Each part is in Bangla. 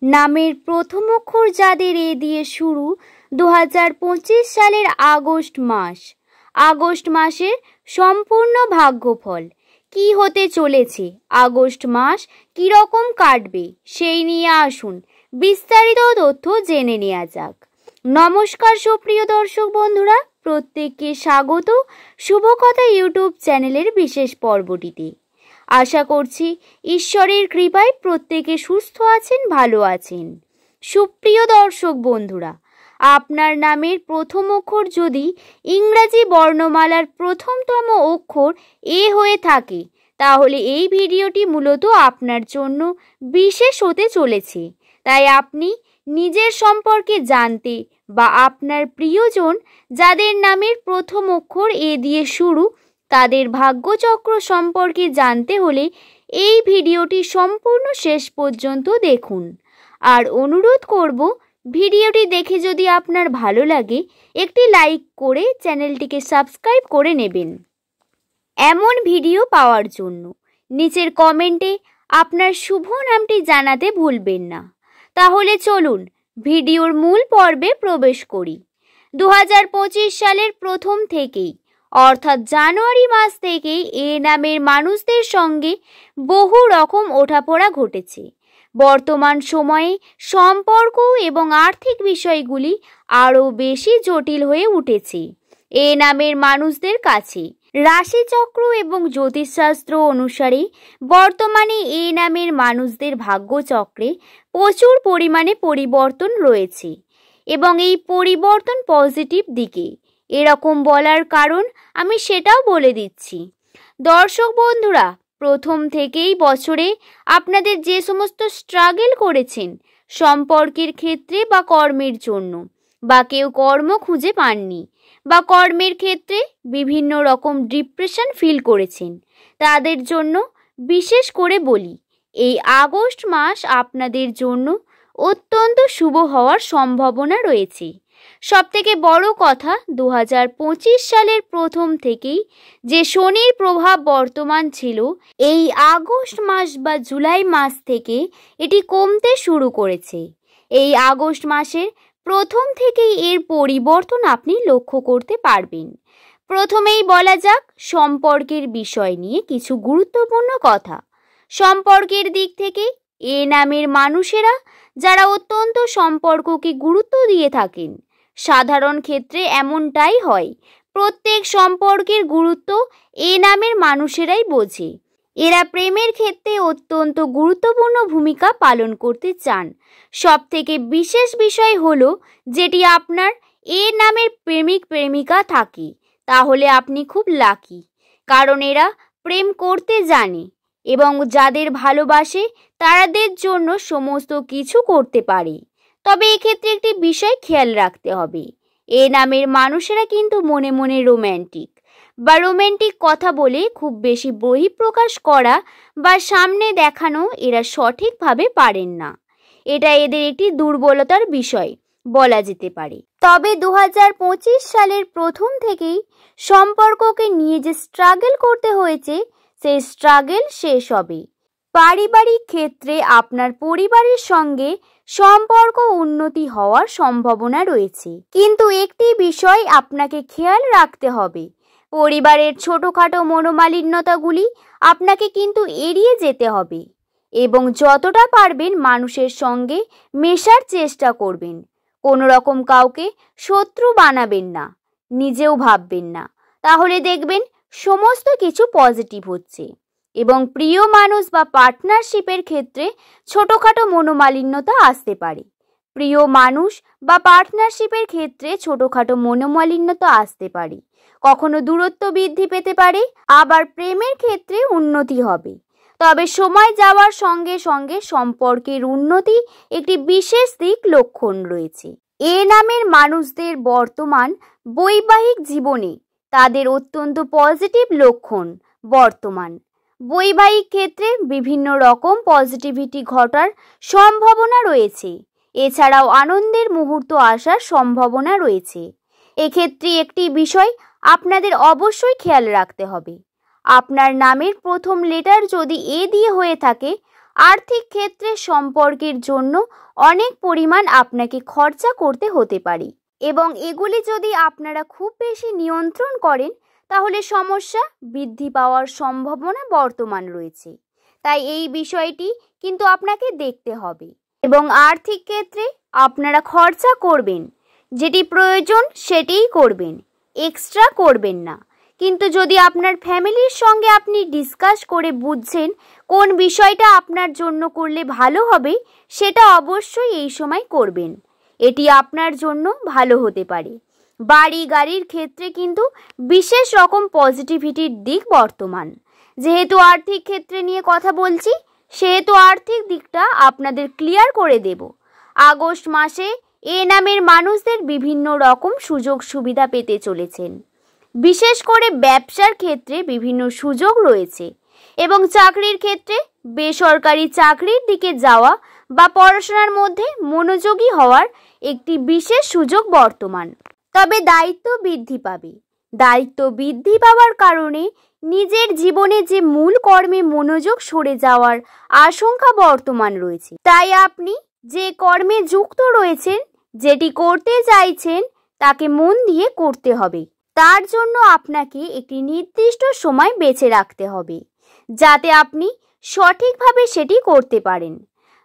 নামের প্রথম অক্ষর যাদের এ দিয়ে শুরু 2025 সালের আগস্ট মাস। আগস্ট মাসের সম্পূর্ণ ভাগ্যফল কি হতে চলেছে, আগস্ট মাস কিরকম কাটবে সেই নিয়ে আসুন বিস্তারিত তথ্য জেনে নেওয়া যাক। নমস্কার সুপ্রিয় দর্শক বন্ধুরা, প্রত্যেককে স্বাগত শুভকথা ইউটিউব চ্যানেলের বিশেষ পর্বটিতে। আশা করছি ঈশ্বরের কৃপায় প্রত্যেকে সুস্থ আছেন, ভালো আছেন। সুপ্রিয় দর্শক বন্ধুরা, আপনার নামের প্রথম অক্ষর যদি ইংরাজি বর্ণমালার প্রথমতম অক্ষর এ হয়ে থাকে, তাহলে এই ভিডিওটি মূলত আপনার জন্য বিশেষ হতে চলেছে। তাই আপনি নিজের সম্পর্কে জানতে বা আপনার প্রিয়জন যাদের নামের প্রথম অক্ষর এ দিয়ে শুরু তাদের ভাগ্যচক্র সম্পর্কে জানতে হলে এই ভিডিওটি সম্পূর্ণ শেষ পর্যন্ত দেখুন। আর অনুরোধ করব, ভিডিওটি দেখে যদি আপনার ভালো লাগে একটি লাইক করে চ্যানেলটিকে সাবস্ক্রাইব করে নেবেন। এমন ভিডিও পাওয়ার জন্য নিচের কমেন্টে আপনার শুভ নামটি জানাতে ভুলবেন না। তাহলে চলুন ভিডিওর মূল পর্বে প্রবেশ করি। 2025 সালের প্রথম থেকেই অর্থাৎ জানুয়ারি মাস থেকেই এ নামের মানুষদের সঙ্গে বহু রকম ওঠাপড়া ঘটেছে। বর্তমান সময়ে সম্পর্ক এবং আর্থিক বিষয়গুলি আরও বেশি জটিল হয়ে উঠেছে এ নামের মানুষদের কাছে। রাশিচক্র এবং জ্যোতিষশাস্ত্র অনুসারে বর্তমানে এ নামের মানুষদের ভাগ্যচক্রে প্রচুর পরিমাণে পরিবর্তন রয়েছে এবং এই পরিবর্তন পজিটিভ দিকে। এরকম বলার কারণ আমি সেটাও বলে দিচ্ছি। দর্শক বন্ধুরা, প্রথম থেকেই বছরে আপনাদের যে সমস্ত স্ট্রাগল করেছেন সম্পর্কের ক্ষেত্রে বা কর্মের জন্য, বা কেউ কর্ম খুঁজে পাননি বা কর্মের ক্ষেত্রে বিভিন্ন রকম ডিপ্রেশন ফিল করেছেন, তাদের জন্য বিশেষ করে বলি এই আগস্ট মাস আপনাদের জন্য অত্যন্ত শুভ হওয়ার সম্ভাবনা রয়েছে। সবথেকে বড় কথা, 2025 সালের প্রথম থেকেই যে শনির প্রভাব বর্তমান ছিল, এই আগস্ট মাস বা জুলাই মাস থেকে এটি কমতে শুরু করেছে। এই আগস্ট মাসের প্রথম থেকেই এর পরিবর্তন আপনি লক্ষ্য করতে পারবেন। প্রথমেই বলা যাক সম্পর্কের বিষয় নিয়ে কিছু গুরুত্বপূর্ণ কথা। সম্পর্কের দিক থেকে এ নামের মানুষেরা যারা অত্যন্ত সম্পর্ককে গুরুত্ব দিয়ে থাকেন, সাধারণ ক্ষেত্রে এমনটাই হয়। প্রত্যেক সম্পর্কের গুরুত্ব এ নামের মানুষেরাই বোঝে। এরা প্রেমের ক্ষেত্রে অত্যন্ত গুরুত্বপূর্ণ ভূমিকা পালন করতে চান। সবথেকে বিশেষ বিষয় হলো, যেটি আপনার এ নামের প্রেমিক প্রেমিকা থাকে, তাহলে আপনি খুব লাকি, কারণ এরা প্রেম করতে জানে এবং যাদের ভালোবাসে তাদের জন্য সমস্ত কিছু করতে পারে। তবে এক্ষেত্রে একটি বিষয় খেয়াল রাখতে হবে, এ নামের মানুষেরা কিন্তু মনে মনে রোম্যান্টিক বা রোম্যান্টিক কথা বলে খুব বেশি বহিঃপ্রকাশ করা বা সামনে দেখানো এরা সঠিকভাবে পারেন না। এটা এদের একটি দুর্বলতার বিষয় বলা যেতে পারে। তবে 2025 সালের প্রথম থেকেই সম্পর্ককে নিয়ে যে স্ট্রাগল করতে হয়েছে, সেই স্ট্রাগল শেষ হবে। পারিবারিক ক্ষেত্রে আপনার পরিবারের সঙ্গে সম্পর্ক উন্নতি হওয়ার সম্ভাবনা রয়েছে, কিন্তু একটি বিষয় আপনাকে খেয়াল রাখতে হবে, পরিবারের ছোটখাটো মনোমালিন্যতাগুলি আপনাকে কিন্তু এড়িয়ে যেতে হবে এবং যতটা পারবেন মানুষের সঙ্গে মেশার চেষ্টা করবেন। কোনো রকম কাউকে শত্রু বানাবেন না, নিজেও ভাববেন না, তাহলে দেখবেন সমস্ত কিছু পজিটিভ হচ্ছে। এবং প্রিয় মানুষ বা পার্টনারশিপের ক্ষেত্রে ছোটখাটো মনোমালিন্যতা আসতে পারে। প্রিয় মানুষ বা পার্টনারশিপের ক্ষেত্রে ছোটখাটো মনোমালিন্যতা আসতে পারে, কখনো দূরত্ব বৃদ্ধি পেতে পারে, আবার প্রেমের ক্ষেত্রে উন্নতি হবে। তবে সময় যাওয়ার সঙ্গে সঙ্গে সম্পর্কের উন্নতি একটি বিশেষ দিক লক্ষণ রয়েছে। এ নামের মানুষদের বর্তমান বৈবাহিক জীবনে তাদের অত্যন্ত পজিটিভ লক্ষণ বর্তমান। বৈবাহিক ক্ষেত্রে বিভিন্ন রকম পজিটিভিটি ঘটার সম্ভাবনা রয়েছে। এছাড়াও আনন্দের মুহূর্ত আসার সম্ভাবনা রয়েছে। এক্ষেত্রে একটি বিষয় আপনাদের অবশ্যই খেয়াল রাখতে হবে, আপনার নামের প্রথম লেটার যদি এ দিয়ে হয়ে থাকে, আর্থিক ক্ষেত্রে সম্পর্কের জন্য অনেক পরিমাণ আপনাকে খরচা করতে হতে পারে এবং এগুলি যদি আপনারা খুব বেশি নিয়ন্ত্রণ করেন তাহলে সমস্যা বৃদ্ধি পাওয়ার সম্ভাবনা বর্তমান রয়েছে। তাই এই বিষয়টি কিন্তু আপনাকে দেখতে হবে এবং আর্থিক ক্ষেত্রে আপনারা খরচা করবেন, যেটি প্রয়োজন সেটিই করবেন, এক্সট্রা করবেন না। কিন্তু যদি আপনার ফ্যামিলির সঙ্গে আপনি ডিসকাস করে বুঝছেন কোন বিষয়টা আপনার জন্য করলে ভালো হবে, সেটা অবশ্যই এই সময় করবেন। এটি আপনার জন্য ভালো হতে পারে। বাড়ি গাড়ির ক্ষেত্রে কিন্তু বিশেষ রকম পজিটিভিটির দিক বর্তমান। যেহেতু আর্থিক ক্ষেত্রে নিয়ে কথা বলছি, সেহেতু আর্থিক দিকটা আপনাদের ক্লিয়ার করে দেব। আগস্ট মাসে এ নামের মানুষদের বিভিন্ন রকম সুযোগ সুবিধা পেতে চলেছেন। বিশেষ করে ব্যবসার ক্ষেত্রে বিভিন্ন সুযোগ রয়েছে এবং চাকরির ক্ষেত্রে বেসরকারি চাকরির দিকে যাওয়া বা পড়াশোনার মধ্যে মনোযোগী হওয়ার একটি বিশেষ সুযোগ বর্তমান। তবে দায়িত্ব বৃদ্ধি পাবে। দায়িত্ব বৃদ্ধি পাওয়ার কারণে নিজের জীবনে যে মূল কর্মে মনোযোগ সরে যাওয়ার আশঙ্কা বর্তমান রয়েছে। তাই আপনি যে কর্মে যুক্ত রয়েছেন, যেটি করতে চাইছেন, তাকে মন দিয়ে করতে হবে। তার জন্য আপনাকে একটি নির্দিষ্ট সময় বেছে রাখতে হবে যাতে আপনি সঠিকভাবে সেটি করতে পারেন।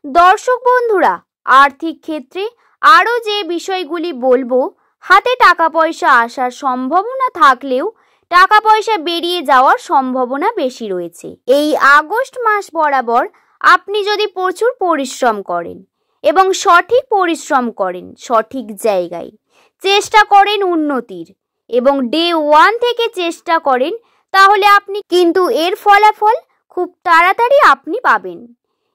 দর্শক বন্ধুরা, আর্থিক ক্ষেত্রে আরও যে বিষয়গুলি বলবো, হাতে টাকা পয়সা আসার সম্ভাবনা থাকলেও টাকা পয়সা বেরিয়ে যাওয়ার সম্ভাবনা বেশি রয়েছে। এই আগস্ট মাস বরাবর আপনি যদি প্রচুর পরিশ্রম করেন এবং সঠিক পরিশ্রম করেন, সঠিক জায়গায় চেষ্টা করেন উন্নতির এবং ডে 1 থেকে চেষ্টা করেন, তাহলে আপনি কিন্তু এর ফলাফল খুব তাড়াতাড়ি আপনি পাবেন।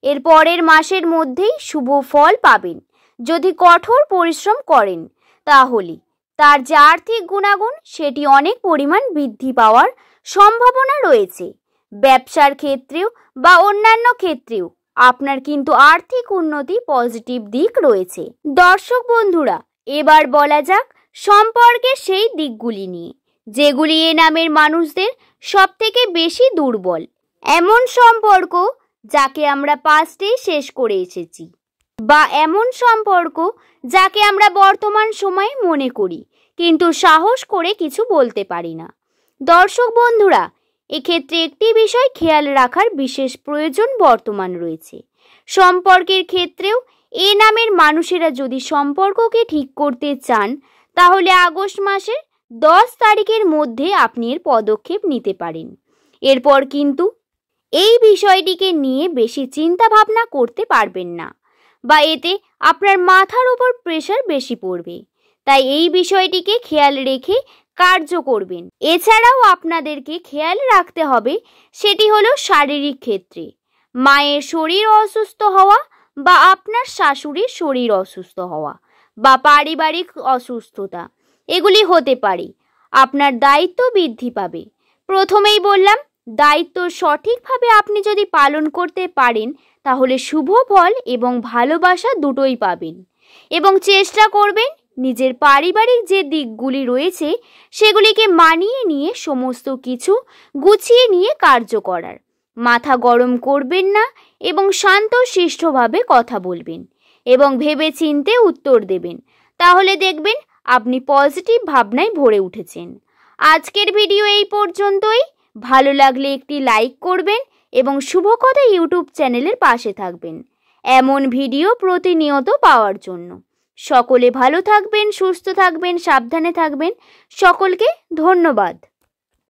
এর পরের মাসের মধ্যেই শুভ ফল পাবেন। যদি কঠোর পরিশ্রম করেন তাহলে তার যে আর্থিক গুণাগুণ সেটি অনেক পরিমাণ বৃদ্ধি পাওয়ার সম্ভাবনা রয়েছে। ব্যবসার ক্ষেত্রেও বা অন্যান্য ক্ষেত্রেও আপনার কিন্তু আর্থিক উন্নতি পজিটিভ দিক রয়েছে। দর্শক বন্ধুরা, এবার বলা যাক সম্পর্কের সেই দিকগুলি নিয়ে যেগুলি এ নামের মানুষদের সবথেকে বেশি দুর্বল। এমন সম্পর্ক যাকে আমরা পাস্টেই শেষ করে এসেছি, বা এমন সম্পর্ক যাকে আমরা বর্তমান সময়ে মনে করি কিন্তু সাহস করে কিছু বলতে পারি না। দর্শক বন্ধুরা, এক্ষেত্রে একটি বিষয় খেয়াল রাখার বিশেষ প্রয়োজন বর্তমান রয়েছে। সম্পর্কের ক্ষেত্রেও এ নামের মানুষেরা যদি সম্পর্ককে ঠিক করতে চান, তাহলে আগস্ট মাসের 10 তারিখের মধ্যে আপনি এর পদক্ষেপ নিতে পারেন। এরপর কিন্তু এই বিষয়টিকে নিয়ে বেশি চিন্তা ভাবনা করতে পারবেন না, বা এতে আপনার মাথার উপর প্রেশার বেশি পড়বে। তাই এই বিষয়টিকে খেয়াল রেখে কার্য করবেন। এছাড়াও আপনাদেরকে খেয়াল রাখতে হবে, সেটি হলো শারীরিক ক্ষেত্রে মায়ের শরীর অসুস্থ হওয়া বা আপনার শাশুড়ির শরীর অসুস্থ হওয়া বা পারিবারিক অসুস্থতা, এগুলি হতে পারে। আপনার দায়িত্ব বৃদ্ধি পাবে। প্রথমেই বললাম, দায়িত্ব সঠিকভাবে আপনি যদি পালন করতে পারেন তাহলে শুভ ফল এবং ভালোবাসা দুটোই পাবেন এবং চেষ্টা করবেন নিজের পারিবারিক যে দিকগুলি রয়েছে সেগুলিকে মানিয়ে নিয়ে সমস্ত কিছু গুছিয়ে নিয়ে কার্য করার। মাথা গরম করবেন না এবং শান্তশিষ্টভাবে কথা বলবেন এবং ভেবে চিন্তে উত্তর দেবেন। তাহলে দেখবেন আপনি পজিটিভ ভাবনায় ভরে উঠেছেন। আজকের ভিডিও এই পর্যন্তই। ভালো লাগলে একটি লাইক করবেন এবং শুভকথা ইউটিউব চ্যানেলের পাশে থাকবেন এমন ভিডিও প্রতিনিয়ত পাওয়ার জন্য। সকলে ভালো থাকবেন, সুস্থ থাকবেন, সাবধানে থাকবেন। সকলকে ধন্যবাদ।